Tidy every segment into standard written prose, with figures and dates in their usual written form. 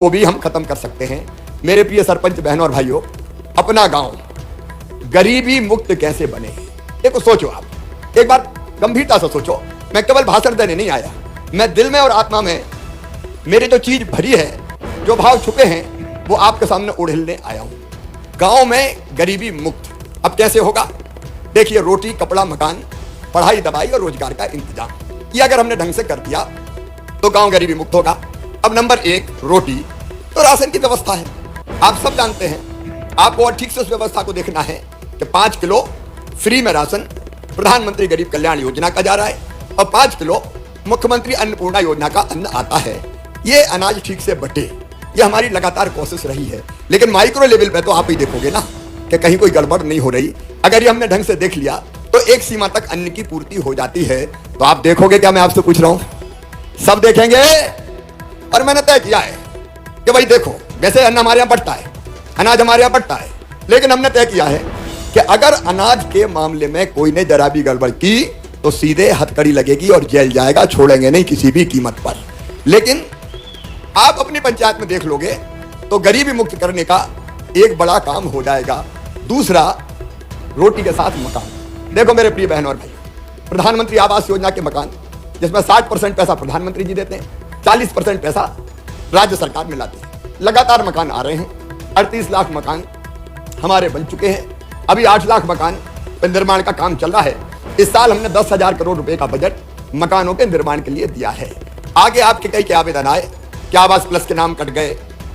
वो भी हम खत्म कर सकते हैं। मेरे प्रिय सरपंच बहनों और भाइयों, अपना गांव गरीबी मुक्त कैसे बने, देखो सोचो आप, एक बार गंभीरता से सोचो। मैं केवल भाषण देने नहीं आया, मैं दिल में और आत्मा में मेरी जो चीज भरी है, जो भाव छुपे हैं, वो आपके सामने उड़ेलने आया हूं। गांव में गरीबी मुक्त अब कैसे होगा? देखिए, रोटी, कपड़ा, मकान, पढ़ाई, दवाई और रोजगार का इंतजाम, ये अगर हमने ढंग से कर दिया तो गांव गरीबी मुक्त होगा। अब नंबर एक, रोटी, तो राशन की व्यवस्था है, आप सब जानते हैं। आपको और ठीक से उस व्यवस्था को देखना है कि 5 किलो फ्री में राशन प्रधानमंत्री गरीब कल्याण योजना का जा रहा है और 5 किलो मुख्यमंत्री अन्नपूर्णा योजना का अन्न आता है। ये अनाज ठीक से बटे, ये हमारी लगातार कोशिश रही है। लेकिन माइक्रो लेवल पे तो आप ही देखोगे ना कि कहीं कोई गड़बड़ नहीं हो रही। अगर ये हमने ढंग से देख लिया तो एक सीमा तक अन्न की पूर्ति हो जाती है। तो आप देखोगे क्या, मैं आपसे पूछ रहा हूं, सब देखेंगे। और मैंने तय किया है कि भाई देखो, वैसे अन्न हमारे यहां बढ़ता है, अनाज हमारे यहां बढ़ता है, लेकिन हमने तय किया है कि अगर अनाज के मामले में कोई ने जरा भी गड़बड़ की तो सीधे हथकड़ी लगेगी और जेल जाएगा, छोड़ेंगे नहीं किसी भी कीमत पर। लेकिन आप अपनी पंचायत में देख लोगे तो गरीबी मुक्त करने का एक बड़ा काम हो जाएगा। दूसरा, रोटी के साथ मकान। देखो मेरे प्रिय बहनों और भाई, प्रधानमंत्री आवास योजना के मकान, जिसमें 60% पैसा प्रधानमंत्री जी देते हैं, 40% पैसा राज्य सरकार में लाती है। लगातार मकान आ रहे हैं, 38 लाख मकान हमारे बन चुके हैं। अभी 8 लाख मकान पर निर्माण का काम चल रहा है। इस साल हमने 10,000 करोड़ रुपए का बजट मकानों के निर्माण के लिए दिया है। आगे आपके कई आवेदन आए कि आवास प्लस के नाम कट गए,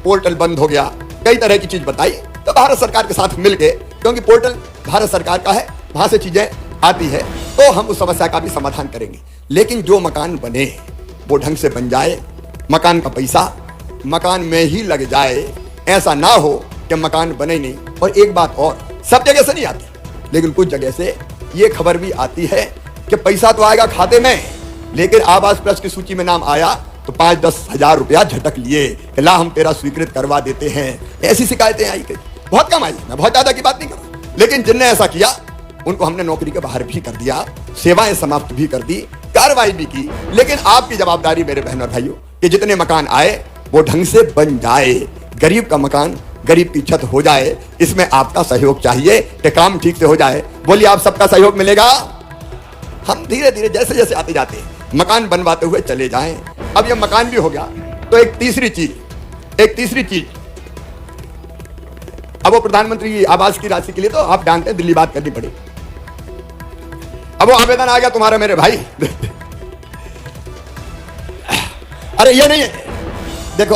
पोर्टल बंद हो गया, कई तरह की चीज बताई। तो भारत सरकार के साथ मिलकर, क्योंकि पोर्टल भारत सरकार का है, वहां से चीजें आती है, तो हम उस समस्या का भी समाधान करेंगे। लेकिन जो मकान बने वो ढंग से बन जाए, मकान का पैसा मकान में ही लग जाए। ऐसा ना हो कि मकान बने नहीं। और एक बात और, सब जगह से नहीं आती, लेकिन कुछ जगह से ये खबर भी आती है कि पैसा तो आएगा खाते में, लेकिन आवास प्लस की सूची में नाम आया तो 5-10 हजार रुपया झटक लिए, ला हम तेरा स्वीकृत करवा देते हैं। ऐसी शिकायतें आई, कई बहुत कम आई, मैं बहुत ज्यादा की बात नहीं कर रहा, लेकिन जिनने ऐसा किया उनको हमने नौकरी के बाहर भी कर दिया, सेवाएं समाप्त भी कर दी, कार्रवाई भी की। लेकिन आपकी जवाबदारी मेरे बहनों और भाइयों कि जितने मकान आए वो ढंग से बन जाए, गरीब का मकान, गरीब की छत हो जाए। इसमें आपका सहयोग चाहिए कि काम ठीक से हो जाए। बोलिए, आप सबका सहयोग मिलेगा? हम धीरे धीरे जैसे जैसे आते जाते हैं मकान बनवाते हुए चले जाएं। अब ये मकान भी हो गया तो एक तीसरी चीज, अब वो प्रधानमंत्री आवास की राशि के लिए तो आप जानते हैं दिल्ली बात करनी पड़ी। अब वो आवेदन आ गया तुम्हारा मेरे भाई अरे ये नहीं है, देखो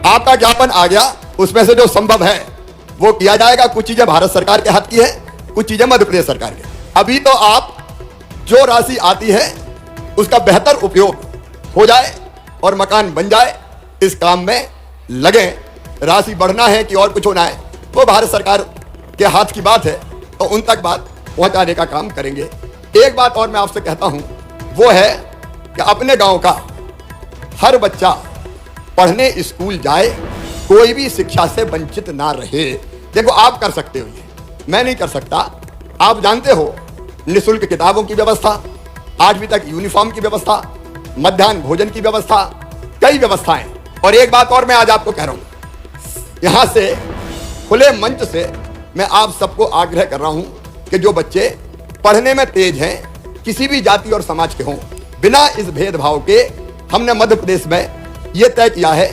आपका ज्ञापन आ गया, उसमें से जो संभव है वो किया जाएगा। कुछ चीजें भारत सरकार के हाथ की है, कुछ चीजें मध्य प्रदेश सरकार की। अभी तो आप जो राशि आती है उसका बेहतर उपयोग हो जाए और मकान बन जाए, इस काम में लगे। राशि बढ़ना है कि और कुछ होना है वो भारत सरकार के हाथ की बात है, तो उन तक बात पहुंचाने का काम करेंगे। एक बात और मैं आपसे कहता हूं, वो है कि अपने गांव का हर बच्चा पढ़ने स्कूल जाए, कोई भी शिक्षा से वंचित ना रहे। देखो आप कर सकते हो, ये मैं नहीं कर सकता। आप जानते हो, निःशुल्क किताबों की व्यवस्था, 8वीं तक यूनिफॉर्म की व्यवस्था, मध्याह्न भोजन की व्यवस्था, कई व्यवस्थाएं। और एक बात और मैं आज आपको कह रहा हूं, यहां से खुले मंच से मैं आप सबको आग्रह कर रहा हूं कि जो बच्चे पढ़ने में तेज हैं, किसी भी जाति और समाज के हों, बिना इस भेदभाव के हमने मध्य प्रदेश में यह तय किया है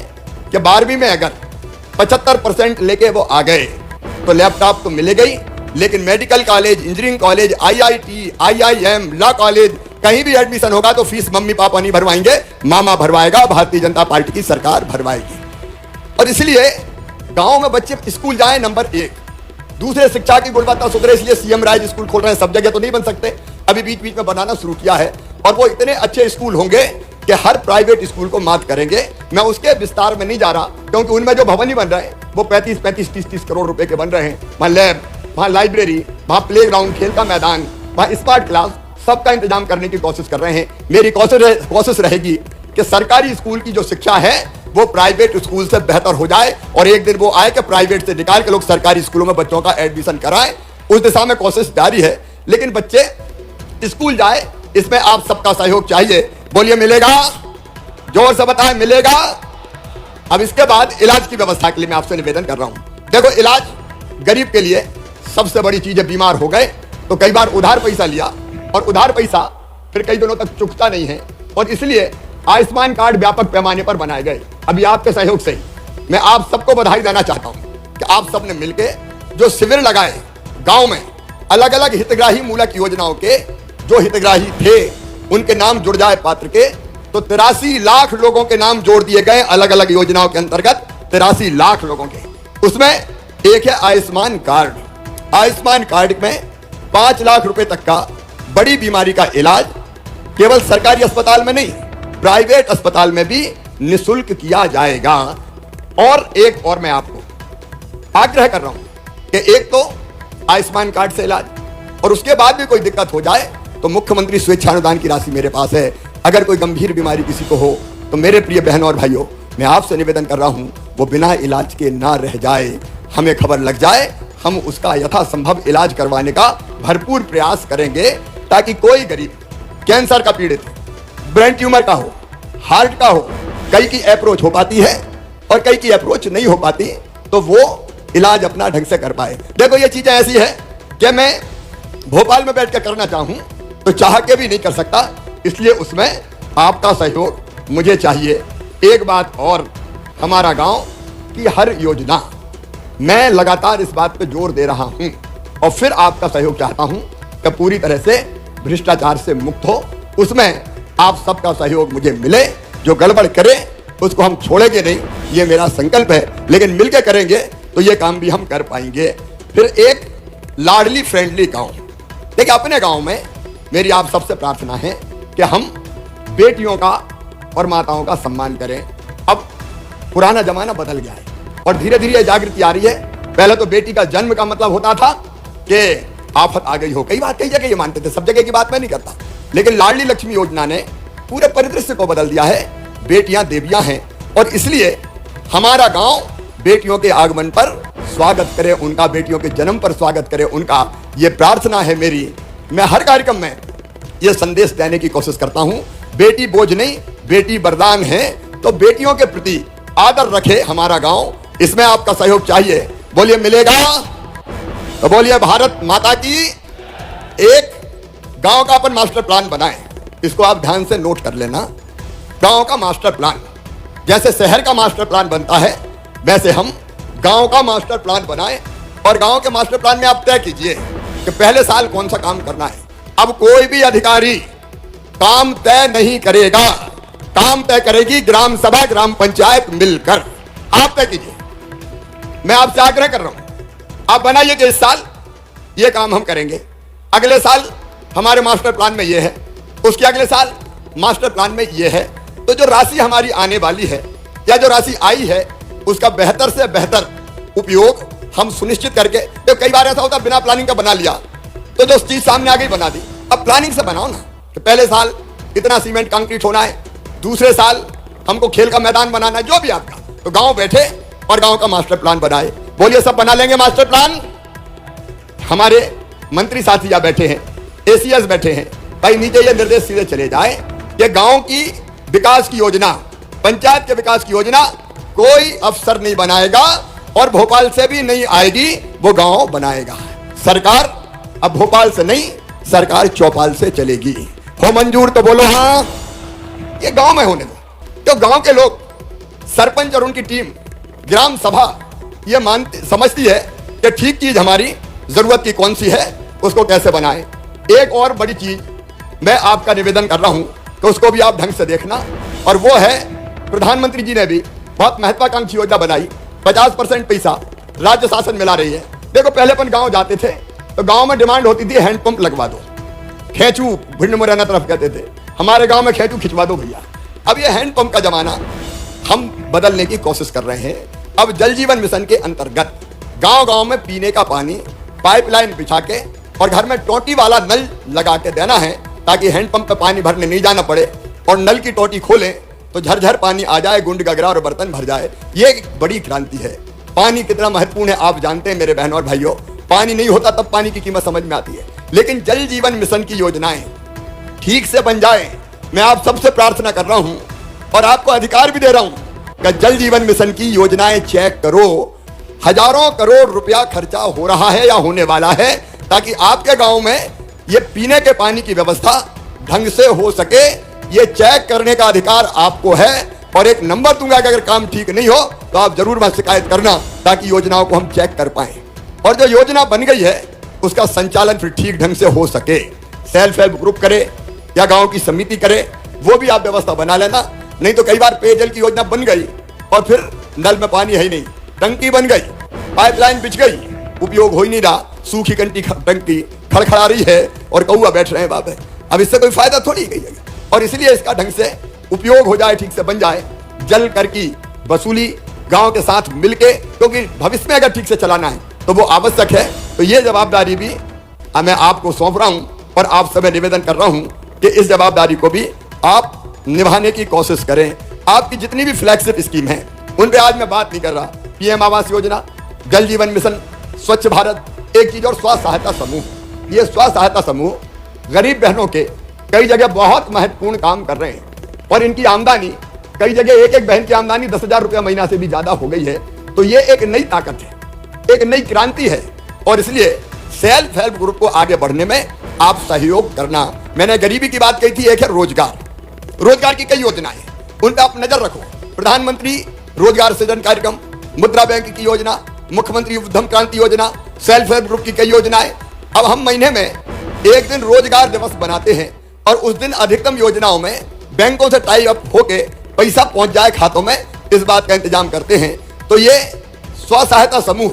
कि 12वीं में अगर 75% लेके वो आ गए तो लैपटॉप तो मिलेगा ही, लेकिन medical college, engineering college, IIT, IIM, law college, कहीं भी एडमिशन होगा तो फीस मम्मी पापा नहीं भरवाएंगे, मामा भरवाएगा, भारतीय जनता पार्टी की सरकार भरवाएगी। और इसलिए गांव में बच्चे स्कूल जाएं, नंबर 1। दूसरे, शिक्षा की गुणवत्ता सुधरे, इसलिए सीएम राइज स्कूल खोल रहे हैं। सब जगह तो नहीं बन सकते, अभी बीच बीच में बनाना शुरू किया है, और वो इतने अच्छे स्कूल होंगे कि हर प्राइवेट स्कूल को मात करेंगे। मैं उसके विस्तार में नहीं जा रहा, क्योंकि उनमें जो भवन ही बन रहे हैं वो 35-35, 30-30 करोड़ रुपए के बन रहे हैं। वहाँ लैब, वहाँ लाइब्रेरी, वहाँ प्ले ग्राउंड, खेल का मैदान, वहाँ स्मार्ट क्लास, सबका इंतजाम करने की कोशिश कर रहे हैं। मेरी कोशिश रहेगी कि सरकारी स्कूल की जो शिक्षा है वो प्राइवेट स्कूल से बेहतर हो जाए, और एक दिन वो आए कि प्राइवेट से निकाल के लोग सरकारी स्कूलों में बच्चों का एडमिशन कराएं। उस दिशा में कोशिश जारी है, लेकिन बच्चे स्कूल जाए, इसमें आप सबका सहयोग चाहिए। बोलिए, मिलेगा? जोर से बताएं, मिलेगा? अब इसके बाद इलाज की व्यवस्था के लिए मैं आपसे निवेदन कर रहा हूं। देखो, इलाज गरीब के लिए सबसे बड़ी चीज है। बीमार हो गए तो कई बार उधार पैसा लिया और उधार पैसा फिर कई दिनों तक चुकता नहीं है, और इसलिए आयुष्मान कार्ड व्यापक पैमाने पर बनाए गए। अभी आपके सहयोग से मैं आप सबको बधाई देना चाहता हूं कि आप सबने मिलकर जो शिविर लगाए गांव में, अलग अलग हितग्राही मूलक योजनाओं के जो हितग्राही थे उनके नाम जुड़ जाए पात्र के, तो 83 लाख लोगों के नाम जोड़ दिए गए अलग अलग योजनाओं के अंतर्गत। 83 लाख लोगों के, उसमें एक है आयुष्मान कार्ड। आयुष्मान कार्ड में 5 लाख रुपए तक का बड़ी बीमारी का इलाज केवल सरकारी अस्पताल में नहीं, प्राइवेट अस्पताल में भी निःशुल्क किया जाएगा। और एक और मैं आपको आग्रह कर रहा हूं कि एक तो आयुष्मान कार्ड से इलाज, और उसके बाद भी कोई दिक्कत हो जाए तो मुख्यमंत्री स्वेच्छानुदान की राशि मेरे पास है। अगर कोई गंभीर बीमारी किसी को हो तो मेरे प्रिय बहनों और भाइयों, मैं आपसे निवेदन कर रहा हूं, वो बिना इलाज के ना रह जाए। हमें खबर लग जाए, हम उसका यथासंभव इलाज करवाने का भरपूर प्रयास करेंगे, ताकि कोई गरीब कैंसर का पीड़ित, ब्रेन ट्यूमर का हो, हार्ट का हो, कई की अप्रोच हो पाती है और कई की अप्रोच नहीं हो पाती, तो वो इलाज अपना ढंग से कर पाए। देखो, ये चीजें ऐसी है कि मैं भोपाल में बैठ कर करना चाहूं तो चाह के भी नहीं कर सकता, इसलिए उसमें आपका सहयोग मुझे चाहिए। एक बात और, हमारा गांव की हर योजना मैं लगातार इस बात पे जोर दे रहा हूं, और फिर आपका सहयोग चाहता हूं कि पूरी तरह से भ्रष्टाचार से मुक्त हो। उसमें आप सबका सहयोग मुझे मिले। जो गड़बड़ करे उसको हम छोड़ेंगे नहीं, ये मेरा संकल्प है, लेकिन मिलकर करेंगे तो ये काम भी हम कर पाएंगे। फिर एक लाडली फ्रेंडली गांव। देखिए, अपने गांव में मेरी आप सबसे प्रार्थना है कि हम बेटियों का और माताओं का सम्मान करें। अब पुराना जमाना बदल गया है और धीरे धीरे जागृति आ रही है। पहले तो बेटी का जन्म का मतलब होता था कि आफत आ गई हो। कई बात कई जगह ये मानते थे, सब जगह की बात मैं नहीं करता, लेकिन लाडली लक्ष्मी योजना ने पूरे परिदृश्य को बदल दिया है। बेटियां देवियां हैं, और इसलिए हमारा गांव बेटियों के आगमन पर स्वागत करे उनका, बेटियों के जन्म पर स्वागत करे उनका। ये प्रार्थना है मेरी। मैं हर कार्यक्रम में ये संदेश देने की कोशिश करता हूं, बेटी बोझ नहीं, बेटी वरदान है। तो बेटियों के प्रति आदर रखे हमारा गांव। इसमें आपका सहयोग चाहिए। बोलिए मिलेगा तो बोलिए भारत माता की। एक गांव का अपन मास्टर प्लान बनाएं, इसको आप ध्यान से नोट कर लेना। गांव का मास्टर प्लान, जैसे शहर का मास्टर प्लान बनता है वैसे हम गांव का मास्टर प्लान बनाएं, और गांव के मास्टर प्लान में आप तय कीजिए कि पहले साल कौन सा काम करना है। अब कोई भी अधिकारी काम तय नहीं करेगा, काम तय करेगी ग्राम सभा ग्राम पंचायत मिलकर। आप तय कीजिए, मैं आपसे आग्रह कर रहा हूं। आप बनाइए कि इस साल ये काम हम करेंगे, अगले साल हमारे मास्टर प्लान में ये है, उसके अगले साल मास्टर प्लान में ये है। तो जो राशि हमारी आने वाली है या जो राशि आई है उसका बेहतर से बेहतर उपयोग हम सुनिश्चित करके। तो कई बार ऐसा होता है बिना प्लानिंग का बना लिया, तो जो चीज सामने आ गई बना दी। अब प्लानिंग से बनाओ ना कि पहले साल इतना सीमेंट कंक्रीट होना है, दूसरे साल हमको खेल का मैदान बनाना है, जो भी आपका। तो गांव बैठे और गांव का मास्टर प्लान बनाए। बोलिए सब बना लेंगे मास्टर प्लान। हमारे मंत्री साथी यहाँ बैठे हैं, एसीएस बैठे हैं, भाई नीचे ये निर्देश सीधे चले जाए कि गांव की विकास की योजना, पंचायत के विकास की योजना कोई अफसर नहीं बनाएगा और भोपाल से भी नहीं आएगी, वो गांव बनाएगा। सरकार अब भोपाल से नहीं, सरकार चौपाल से चलेगी। हो मंजूर तो बोलो हाँ। ये गांव में होने दो। तो गांव के लोग, सरपंच और उनकी टीम, ग्राम सभा ये मानती समझती है कि ठीक चीज हमारी जरूरत की कौन सी है, उसको कैसे बनाए। एक और बड़ी चीज मैं आपका निवेदन कर रहा हूं कि उसको भी आप ढंग से देखना, और वो है प्रधानमंत्री जी ने भी बहुत महत्वाकांक्षी योजना बनाई। 50% पैसा राज्य शासन मिला रही है। देखो, पहले अपन गांव जाते थे तो गांव में डिमांड होती थी हैंडपंप लगवा दो, खेचू भिंड मुरैना तरफ कहते थे, हमारे गांव में खेचू खिंचवा दो भैया। अब ये हैंडपंप का जमाना हम बदलने की कोशिश कर रहे हैं। अब जल जीवन मिशन के अंतर्गत गांव गांव में पीने का पानी पाइपलाइन बिछा के और घर में टोटी वाला नल लगा के देना है, ताकि हैंडपंप पे पानी भरने नहीं जाना पड़े, और नल की टोटी खोलें तो झरझर पानी आ जाए, गुंड गगरा और बर्तन भर जाए। ये एक बड़ी क्रांति है। पानी कितना महत्वपूर्ण है आप जानते हैं मेरे बहनों और भाइयों। पानी नहीं होता तब पानी की कीमत समझ में आती है। लेकिन जल जीवन मिशन की योजनाएं ठीक से बन जाए, मैं आप सबसे प्रार्थना कर रहा हूं और आपको अधिकार भी दे रहा हूं कि जल जीवन मिशन की योजनाएं चेक करो, हजारों करोड़ रुपया खर्चा हो रहा है या होने वाला है ताकि आपके गांव में ये पीने के पानी की व्यवस्था ढंग से हो सके। ये चेक करने का अधिकार आपको है और एक नंबर दूंगा कि अगर काम ठीक नहीं हो तो आप जरूर वहां शिकायत करना ताकि योजनाओं को हम चेक कर पाए और जो योजना बन गई है उसका संचालन फिर ठीक ढंग से हो सके। सेल्फ हेल्प ग्रुप करे या गांव की समिति करे, वो भी आप व्यवस्था बना लेना। नहीं तो कई बार पेयजल की योजना बन गई और फिर नल में पानी है ही नहीं, टंकी बन गई, पाइपलाइन बिछ गई, उपयोग हो ही नहीं रहा, सूखी टंकी खड़खड़ा रही है और कौआ बैठ रहे हैं बाबे। अब इससे कोई फायदा थोड़ी गई है और इसलिए इसका ढंग से उपयोग हो जाए, ठीक से बन जाए। जल कर की वसूली गांव के साथ मिलके, क्योंकि भविष्य में अगर ठीक से चलाना है तो वो आवश्यक है। तो ये जवाबदारी भी मैं आपको सौंप रहा हूं और आप सब निवेदन कर रहा हूं कि इस जवाबदारी को भी आप निभाने की कोशिश करें। आपकी जितनी भी फ्लैगशिप स्कीम है उन पे आज मैं बात नहीं कर रहा। पीएम आवास योजना, जल जीवन मिशन, स्वच्छ भारत, एक चीज और स्वास्थ्य सहायता समूह। ये स्वास्थ्य सहायता समूह गरीब बहनों के कई जगह बहुत महत्वपूर्ण काम कर रहे हैं और इनकी आमदनी कई जगह एक बहन की आमदनी 10,000 रुपया महीना से भी ज्यादा हो गई है। तो ये एक नई ताकत है, एक नई क्रांति है और इसलिए सेल्फ हेल्प ग्रुप को आगे बढ़ने में आप सहयोग करना। मैंने गरीबी की बात कही थी, एक है रोजगार की कई योजनाएं, उन पर आप नजर रखो। प्रधानमंत्री रोजगार सृजन कार्यक्रम, मुद्रा बैंक की योजना, मुख्यमंत्री उद्यम क्रांति योजना, सेल्फ हेल्प ग्रुप की कई योजनाएं। अब हम महीने में एक दिन रोजगार दिवस बनाते हैं और उस दिन अधिकतम योजनाओं में बैंकों से टाई अप होके पैसा पहुंच जाए खातों में, इस बात का इंतजाम करते हैं। तो ये स्व सहायता समूह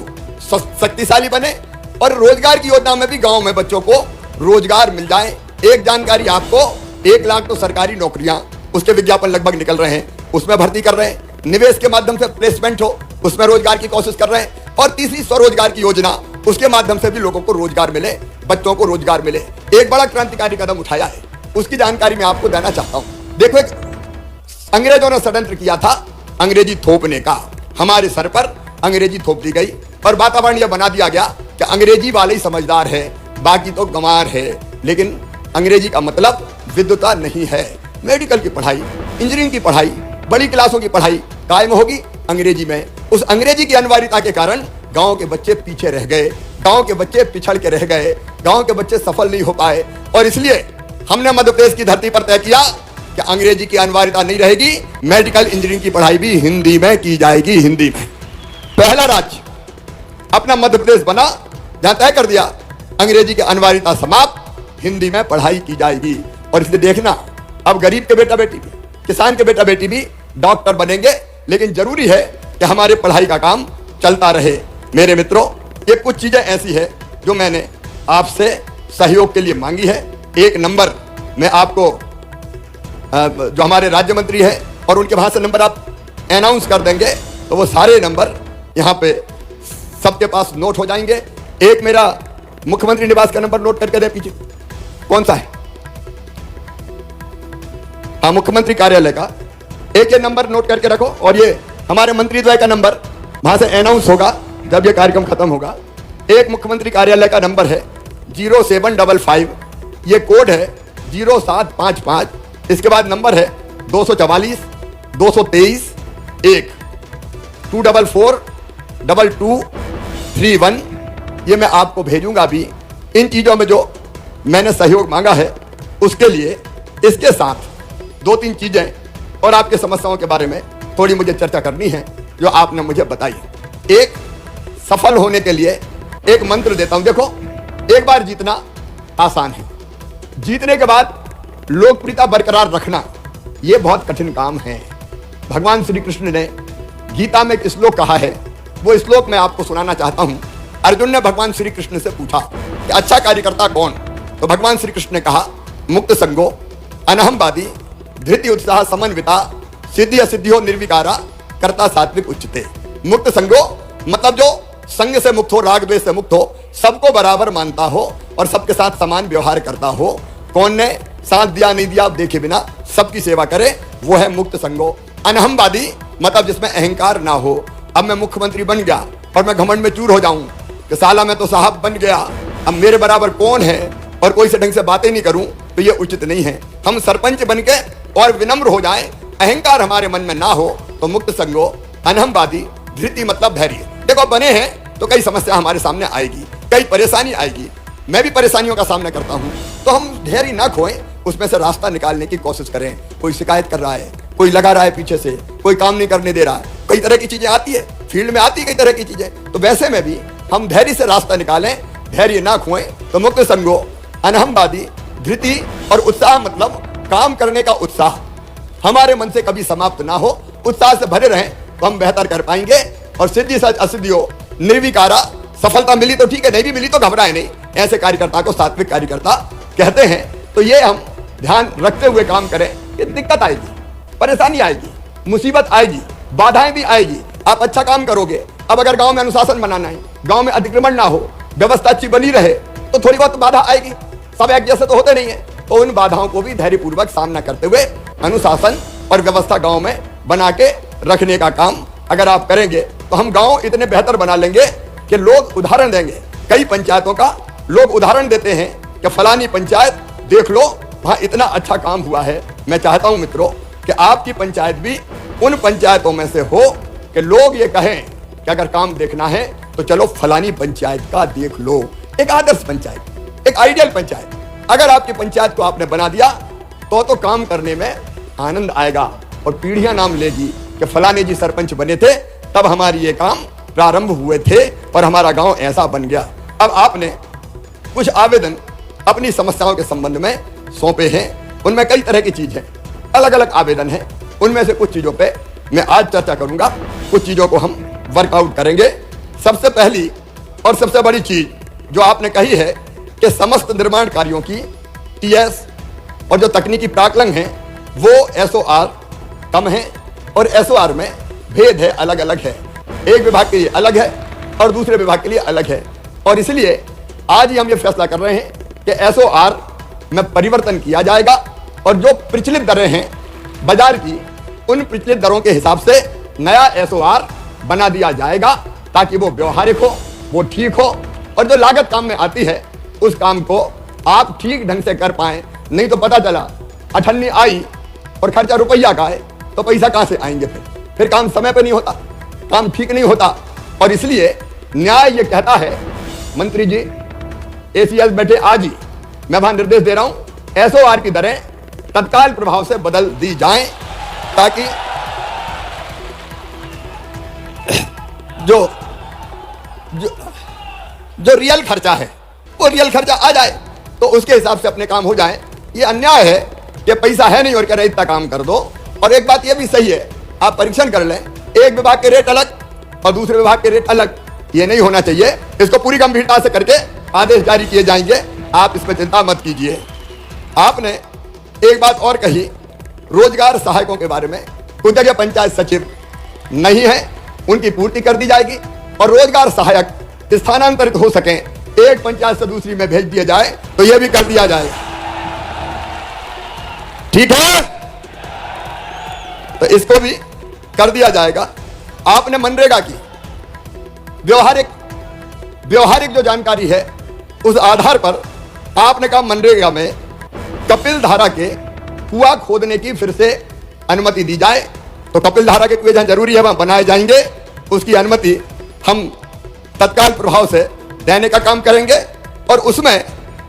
शक्तिशाली बने और रोजगार की योजना में भी गांव में बच्चों को रोजगार मिल जाए। एक जानकारी आपको, 1 लाख तो सरकारी नौकरियां, उसके विज्ञापन लगभग निकल रहे हैं, उसमें भर्ती कर रहे हैं। निवेश के माध्यम से प्लेसमेंट हो, उसमें रोजगार की कोशिश कर रहे हैं। और तीसरी स्वरोजगार की योजना, उसके माध्यम से भी लोगों को रोजगार मिले, बच्चों को रोजगार मिले। एक बड़ा क्रांतिकारी कदम उठाया है, उसकी जानकारी मैं आपको देना चाहता हूं। देखो, एक अंग्रेजों ने षड्यंत्र किया था अंग्रेजी थोपने का, हमारे सर पर अंग्रेजी थोप दी गई और वातावरण यह बना दिया गया कि अंग्रेजी वाले ही समझदार है, बाकी तो गंवार है। लेकिन अंग्रेजी का मतलब विद्वता नहीं है। मेडिकल की पढ़ाई, इंजीनियरिंग की पढ़ाई, बड़ी क्लासों की पढ़ाई कायम होगी अंग्रेजी में। उस अंग्रेजी की अनिवार्यता के कारण गांव के बच्चे पीछे रह गए, गांव के बच्चे पिछड़ के रह गए, गांव के बच्चे सफल नहीं हो पाए। और इसलिए हमने मध्य प्रदेश की धरती पर तय किया कि अंग्रेजी की अनिवार्यता नहीं रहेगी, मेडिकल इंजीनियरिंग की पढ़ाई भी हिंदी में की जाएगी। हिंदी में पहला राज्य अपना मध्य प्रदेश बना जहां तय कर दिया अंग्रेजी की अनिवार्यता समाप्त, हिंदी में पढ़ाई की जाएगी। और इसलिए देखना, अब गरीब के बेटा बेटी भी, किसान के बेटा बेटी भी डॉक्टर बनेंगे, लेकिन जरूरी है कि हमारे पढ़ाई का काम चलता रहे। मेरे मित्रों, ये कुछ चीजें ऐसी है जो मैंने आपसे सहयोग के लिए मांगी है। एक नंबर मैं आपको जो हमारे राज्य मंत्री है और उनके वहां से नंबर आप अनाउंस कर देंगे तो वो सारे नंबर यहाँ पे सबके पास नोट हो जाएंगे। एक मेरा मुख्यमंत्री निवास का नंबर नोट करके दे पीछे, कौन सा है? हाँ, मुख्यमंत्री कार्यालय का एक ये नंबर नोट करके रखो और ये हमारे मंत्री द्वय का नंबर वहां से अनाउंस होगा जब ये कार्यक्रम खत्म होगा। एक मुख्यमंत्री कार्यालय का नंबर है 0755, ये कोड है 0755, इसके बाद नंबर है 244 223 1 244 2231। ये मैं आपको भेजूंगा भी। इन चीजों में जो मैंने सहयोग मांगा है उसके लिए इसके साथ 2-3 चीजें और आपके समस्याओं के बारे में थोड़ी मुझे चर्चा करनी है जो आपने मुझे बताई। एक, सफल होने के लिए एक मंत्र देता हूं। देखो, एक बार जीतना आसान है, जीतने के बाद लोकप्रियता बरकरार रखना यह बहुत कठिन काम है। भगवान श्री कृष्ण ने गीता में एक श्लोक कहा है, वो श्लोक मैं आपको सुनाना चाहता हूं। अर्जुन ने भगवान श्री कृष्ण से पूछा कि अच्छा कार्यकर्ता कौन? तो भगवान श्री कृष्ण ने कहा, मुक्त संगो अनहमवादी धृति उत्साह समन्विता सिद्धि असिद्धियो निर्विकारा कर्ता सात्विक उच्चते। मुक्त संगो मतलब जो संग से मुक्त हो, राग द्वेष से मुक्त हो, सबको बराबर मानता हो और सबके साथ समान व्यवहार करता हो। कौन ने साथ दिया नहीं दिया देखे बिना सबकी सेवा करे, वो है मुक्त संगो। अनहमवादी मतलब जिसमें अहंकार ना हो। अब मैं मुख्यमंत्री बन गया और मैं घमंड में चूर हो जाऊं कि साला मैं तो साहब बन गया, अब मेरे बराबर कौन है, और कोई से ढंग से बातें नहीं करूं, तो ये उचित नहीं है। हम सरपंच बन के और विनम्र हो जाएं, अहंकार हमारे मन में ना हो, तो मुक्त संगो अनहमवादी धृति मतलब धैर्य। देखो बने हैं तो कई समस्या हमारे सामने आएगी, कई परेशानी आएगी, मैं भी परेशानियों का सामना करता हूं, तो हम धैर्य ना खोएं, उसमें से रास्ता निकालने की कोशिश करें। कोई शिकायत कर रहा है, कोई लगा रहा है पीछे से, कोई काम नहीं करने दे रहा है, कई तरह की चीजें आती है, फील्ड में आती है कई तरह की चीजें, तो वैसे में भी हम धैर्य से रास्ता निकालें, धैर्य ना खोएं। तो मुक्त संगो अनहमवादी धृति और उत्साह मतलब काम करने का उत्साह हमारे मन से कभी समाप्त ना हो, उत्साह से भरे रहें तो हम बेहतर कर पाएंगे। और सिद्धि सच असिद्धियो निर्विकारा, सफलता मिली तो ठीक है, नहीं भी मिली तो घबराए नहीं, ऐसे कार्यकर्ता को सात्विक कार्यकर्ता कहते हैं। तो ये हम ध्यान रखते हुए काम करें कि दिक्कत आएगी, परेशानी आएगी, मुसीबत आएगी, बाधाएं भी आएगी, आप अच्छा काम करोगे। अब अगर गांव में अनुशासन बनाना है, गांव में अतिक्रमण ना हो, व्यवस्था अच्छी बनी रहे, तो थोड़ी बहुत बाधा आएगी, सब एक जैसे तो होते नहीं है, तो उन बाधाओं को भी धैर्यपूर्वक सामना करते हुए अनुशासन और व्यवस्था गांव में बना के रखने का काम अगर आप करेंगे तो हम गांव इतने बेहतर बना लेंगे कि लोग उदाहरण देंगे। कई पंचायतों का लोग उदाहरण देते हैं कि फलानी पंचायत देख लो, वहां इतना अच्छा काम हुआ है। मैं चाहता हूं मित्रों कि आपकी पंचायत भी उन पंचायतों में से हो कि लोग ये कहें कि अगर काम देखना है तो चलो फलानी पंचायत का देख लो। एक आदर्श पंचायत, एक आइडियल पंचायत अगर आपकी पंचायत को आपने बना दिया तो काम करने में आनंद आएगा और पीढ़ियां नाम लेगी कि फलाने जी सरपंच बने थे, तब हमारी ये काम प्रारंभ हुए थे और हमारा गांव ऐसा बन गया। अब आपने कुछ आवेदन अपनी समस्याओं के संबंध में सौंपे हैं, उनमें कई तरह की चीज है, अलग अलग आवेदन है, उनमें से कुछ चीजों पे मैं आज चर्चा करूंगा, कुछ चीजों को हम वर्कआउट करेंगे। सबसे पहली और सबसे बड़ी चीज जो आपने कही है कि समस्त निर्माण कार्यों की टीएस और जो तकनीकी प्राकलन है वो एसओआर कम है और एसओआर में भेद है, अलग अलग है, एक विभाग के लिए अलग है और दूसरे विभाग के लिए अलग है। और इसलिए आज ही हम ये फैसला कर रहे हैं कि एसओआर में परिवर्तन किया जाएगा और जो प्रचलित दरें हैं बाजार की, उन प्रचलित दरों के हिसाब से नया एसओआर बना दिया जाएगा ताकि वो व्यवहारिक हो, वो ठीक हो और जो लागत काम में आती है उस काम को आप ठीक ढंग से कर पाए। नहीं तो पता चला अठन्नी आई और खर्चा रुपया का है तो पैसा कहां से आएंगे, फिर काम समय पे नहीं होता, काम ठीक नहीं होता। और इसलिए न्याय ये कहता है, मंत्री जी एसीएस बैठे आज ही मैं वहां निर्देश दे रहा हूं एसओआर की दरें तत्काल प्रभाव से बदल दी जाएं ताकि जो जो जो रियल खर्चा है वो रियल खर्चा आ जाए तो उसके हिसाब से अपने काम हो जाए। ये अन्याय है कि पैसा है नहीं और कह रहे इतना काम कर दो। और एक बात ये भी सही है, आप परीक्षण कर लें, एक विभाग के रेट अलग और दूसरे विभाग के रेट अलग, ये नहीं होना चाहिए। इसको पूरी गंभीरता से करके आदेश जारी किए जाएंगे, आप इस पर चिंता मत कीजिए। आपने एक बात और कही रोजगार सहायकों के बारे में, कुछ जगह पंचायत सचिव नहीं है, उनकी पूर्ति कर दी जाएगी और रोजगार सहायक स्थानांतरित हो सके, एक पंचायत से दूसरी में भेज दिया जाए तो यह भी कर दिया जाए, ठीक है, तो इसको भी कर दिया जाएगा। आपने मनरेगा की व्यवहारिक जो जानकारी है उस आधार पर आपने कहा मनरेगा में कपिल धारा के कुआं खोदने की फिर से अनुमति दी जाए। तो कपिल धारा के कुएं जहां जरूरी है वहां बनाए जाएंगे, उसकी अनुमति हम तत्काल प्रभाव से देने का काम करेंगे। और उसमें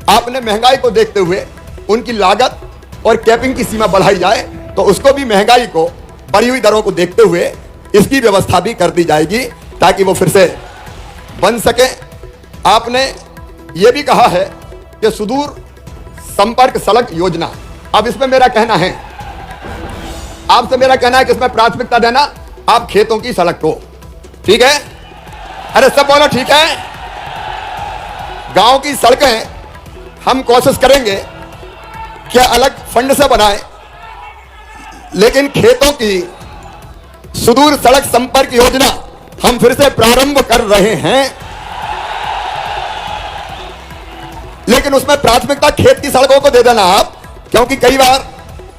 आपने महंगाई को देखते हुए उनकी लागत और कैपिंग की सीमा बढ़ाई जाए, तो उसको भी महंगाई को बढ़ी हुई दरों को देखते हुए इसकी व्यवस्था भी कर दी जाएगी ताकि वो फिर से बन सके। आपने ये भी कहा है कि सुदूर संपर्क सड़क योजना, अब इसमें मेरा कहना है, आपसे मेरा कहना है कि इसमें प्राथमिकता देना आप खेतों की सड़क को, ठीक है, अरे सब बोलो ठीक है। गांव की सड़कें हम कोशिश करेंगे कि अलग फंड से बनाए, लेकिन खेतों की सुदूर सड़क संपर्क योजना हम फिर से प्रारंभ कर रहे हैं, लेकिन उसमें प्राथमिकता खेत की सड़कों को दे देना आप, क्योंकि कई बार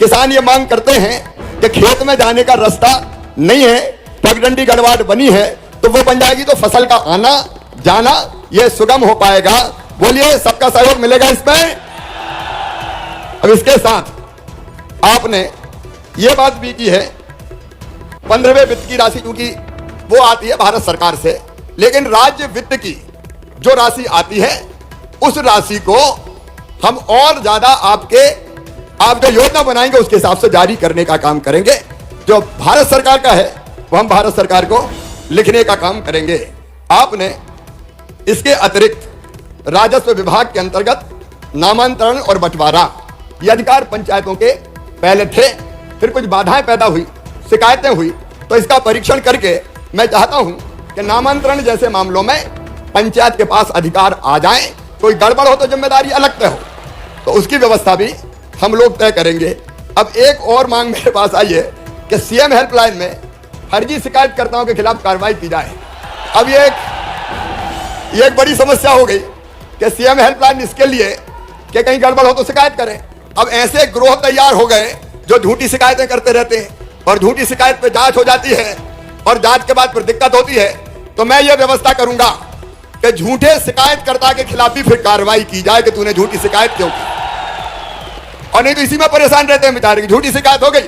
किसान ये मांग करते हैं कि खेत में जाने का रास्ता नहीं है, पगडंडी गड़वाट बनी है, तो वो बन जाएगी तो फसल का आना जाना ये सुगम हो पाएगा। बोलिए सबका सहयोग मिलेगा इसमें। अब इसके साथ आपने ये बात भी की है 15वें वित्त की राशि चूंकि वो आती है भारत सरकार से, लेकिन राज्य वित्त की जो राशि आती है उस राशि को हम और ज्यादा आप जो योजना बनाएंगे उसके हिसाब से जारी करने का काम करेंगे। जो भारत सरकार का है वो हम भारत सरकार को लिखने का काम करेंगे। आपने इसके अतिरिक्त राजस्व विभाग के अंतर्गत नामांतरण और बंटवारा ये अधिकार पंचायतों के पहले थे, फिर कुछ बाधाएं पैदा हुई, शिकायतें हुई, तो इसका परीक्षण करके मैं चाहता हूं कि नामांतरण जैसे मामलों में पंचायत के पास अधिकार आ जाएं। कोई गड़बड़ हो तो जिम्मेदारी अलग तय हो, तो उसकी व्यवस्था भी हम लोग तय करेंगे। अब एक और मांग मेरे पास आई है कि सीएम हेल्पलाइन में फर्जी शिकायतकर्ताओं के खिलाफ कार्रवाई की जाए। अब ये एक बड़ी समस्या हो गई कि सीएम हेल्पलाइन इसके लिए कि कहीं गड़बड़ हो तो शिकायत करें। अब ऐसे ग्रोह तैयार हो गए जो झूठी शिकायतें करते रहते हैं और झूठी शिकायत पे जांच हो जाती है और जांच के बाद फिर दिक्कत होती है। तो मैं ये व्यवस्था करूंगा कि झूठे शिकायतकर्ता के खिलाफ भी फिर कार्रवाई की जाए कि तूने झूठी शिकायत क्यों की, और नहीं तो इसी में परेशान रहते हैं बेचारे की झूठी शिकायत हो गई,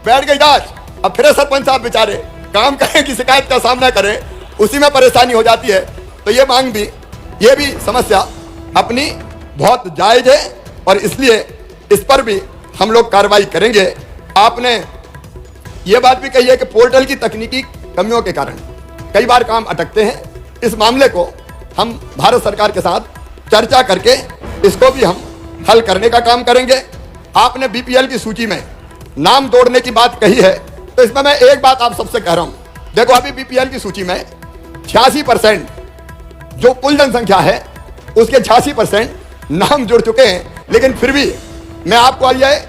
बैठ गई जांच, अब फिर सरपंच साहब बेचारे काम करें कि शिकायत का सामना करें, उसी में परेशानी हो जाती है। तो ये मांग भी, ये भी समस्या अपनी बहुत जायज है और इसलिए इस पर भी हम लोग कार्रवाई करेंगे। आपने ये बात भी कही है कि पोर्टल की तकनीकी कमियों के कारण कई बार काम अटकते हैं। इस मामले को हम भारत सरकार के साथ चर्चा करके इसको भी हम हल करने का काम करेंगे। आपने बीपीएल की सूची में नाम जोड़ने की बात कही है, तो इसमें मैं एक बात आप सबसे कह रहा हूं। देखो अभी बीपीएल की सूची में 86% जो कुल जनसंख्या है उसके 86% नाम जुड़ चुके हैं, लेकिन फिर भी मैं आपको यह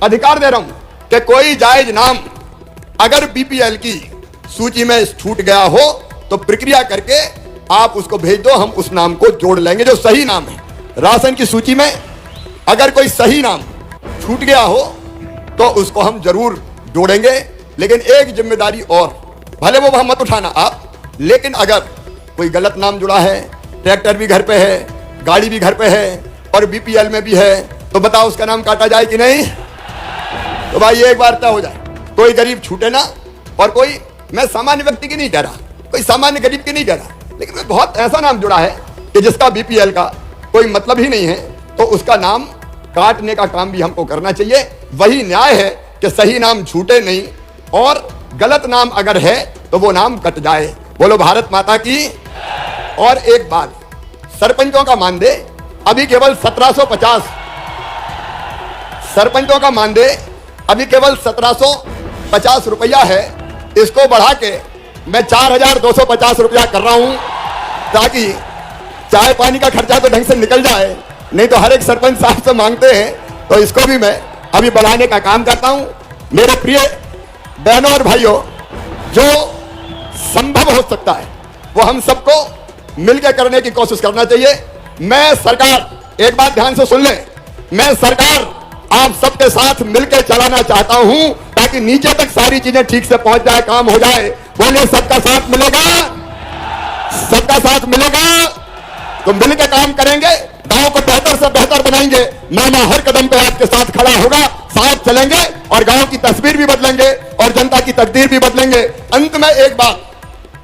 अधिकार दे रहा हूं कि कोई जायज नाम अगर बीपीएल की सूची में छूट गया हो तो प्रक्रिया करके आप उसको भेज दो, हम उस नाम को जोड़ लेंगे जो सही नाम है। राशन की सूची में अगर कोई सही नाम छूट गया हो तो उसको हम जरूर जोड़ेंगे, लेकिन एक जिम्मेदारी और, भले वो वहां मत उठाना आप, लेकिन अगर कोई गलत नाम जुड़ा है, ट्रैक्टर भी घर पे है, गाड़ी भी घर पे है और बीपीएल में भी है, तो बताओ उसका नाम काटा जाए कि नहीं? तो भाई एक बार तय हो जाए, कोई गरीब छूटे ना। और कोई, मैं सामान्य व्यक्ति की नहीं कह रहा, कोई सामान्य गरीब की नहीं कह रहा, लेकिन बहुत ऐसा नाम जुड़ा है कि जिसका बीपीएल का कोई मतलब ही नहीं है, तो उसका नाम काटने का काम भी हमको करना चाहिए। वही न्याय है कि सही नाम छूटे नहीं और गलत नाम अगर है तो वो नाम कट जाए। बोलो भारत माता की। और एक बात, सरपंचों का मानदेय अभी केवल 1750, सरपंचों का मानदेय अभी केवल 1750 रुपया है। इसको बढ़ा के मैं 4250 रुपया कर रहा हूं ताकि चाय पानी का खर्चा तो ढंग से निकल जाए, नहीं तो हर एक सरपंच साहब से मांगते हैं, तो इसको भी मैं अभी बढ़ाने का काम करता हूं। मेरे प्रिय बहनों और भाइयों, जो संभव हो सकता है वो हम सबको मिलकर करने की कोशिश करना चाहिए। मैं सरकार, एक बात ध्यान से सुन लें, मैं सरकार आप सबके साथ मिलकर चलाना चाहता हूं ताकि नीचे तक सारी चीजें ठीक से पहुंच जाए, काम हो जाए। बोलिए सबका साथ मिलेगा, सबका साथ मिलेगा तो मिलकर काम करेंगे, गांव को बेहतर से बेहतर बनाएंगे। मामा हर कदम पे आपके साथ खड़ा होगा, साथ चलेंगे और गांव की तस्वीर भी बदलेंगे और जनता की तकदीर भी बदलेंगे। अंत में एक बात,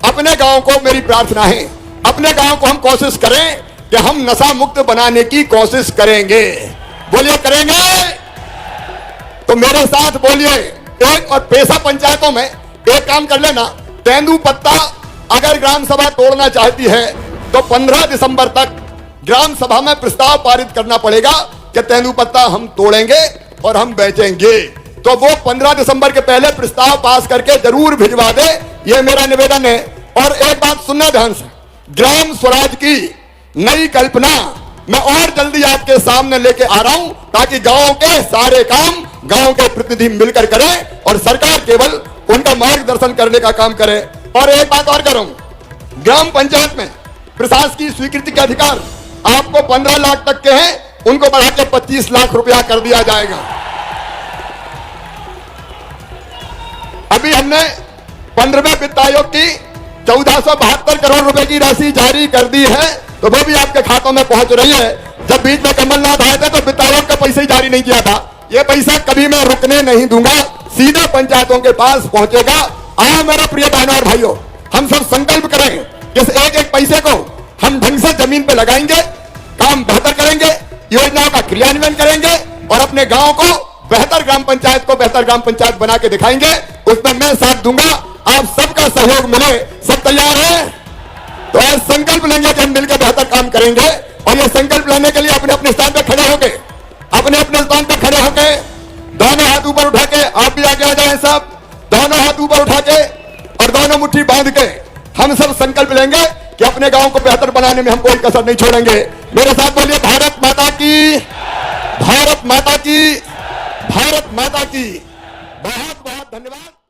अपने गांव को मेरी प्रार्थना है, अपने गांव को हम कोशिश करें कि हम नशा मुक्त बनाने की कोशिश करेंगे। बोलिए करेंगे तो मेरे साथ बोलिए। एक और पेशा पंचायतों में एक काम कर लेना, तेंदुपत्ता अगर ग्राम सभा तोड़ना चाहती है तो 15 दिसंबर तक ग्राम सभा में प्रस्ताव पारित करना पड़ेगा कि तेंदुपत्ता हम तोड़ेंगे और हम बेचेंगे। तो वो 15 दिसंबर के पहले प्रस्ताव पास करके जरूर भिजवा दे, ये मेरा निवेदन है। और एक बात सुनना ध्यान से, ग्राम स्वराज की नई कल्पना मैं और जल्दी आपके सामने लेके आ रहा हूं ताकि गांव के सारे काम गांव के प्रतिनिधि मिलकर करें और सरकार केवल उनका मार्गदर्शन करने का काम करे। और एक बात और करूं, ग्राम पंचायत में प्रशासकीय स्वीकृति के अधिकार आपको 15 लाख तक के हैं, उनको बढ़ा के 25 लाख रुपया कर दिया जाएगा। अभी हमने 15वें वित्त आयोग की 1472 करोड़ रुपए की राशि जारी कर दी है, तो वो भी आपके खातों में पहुंच रही है। जब बीच में कमलनाथ आए थे तो वित्त आयोग का पैसा ही जारी नहीं किया था। ये पैसा कभी मैं रुकने नहीं दूंगा, सीधे पंचायतों के पास पहुंचेगा। आओ मेरे प्रिय बहनों और भाइयों, हम सब संकल्प करें कि इस एक एक पैसे को हम ढंग से जमीन पे लगाएंगे, काम बेहतर करेंगे, योजनाओं का क्रियान्वयन करेंगे और अपने गांव को बेहतर ग्राम पंचायत को बेहतर ग्राम पंचायत बना के दिखाएंगे। उसमें मैं साथ दूंगा, आप सबका सहयोग मिले। सब तैयार है? तो आज संकल्प लेंगे कि हम मिलकर बेहतर काम करेंगे और ये संकल्प लेने के लिए अपने अपने स्थान पर खड़े होके, अपने अपने स्थान पर खड़े होके दोनों हाथ ऊपर उठा के, आप भी आगे आ जाए सब, दोनों हाथ ऊपर उठा के और दोनों मुट्ठी बांध के हम सब संकल्प लेंगे कि अपने गांव को बेहतर बनाने में हम कोई कसर नहीं छोड़ेंगे। मेरे साथ बोलिए, भारत माता की, भारत माता की, भारत माता की। बहुत बहुत धन्यवाद।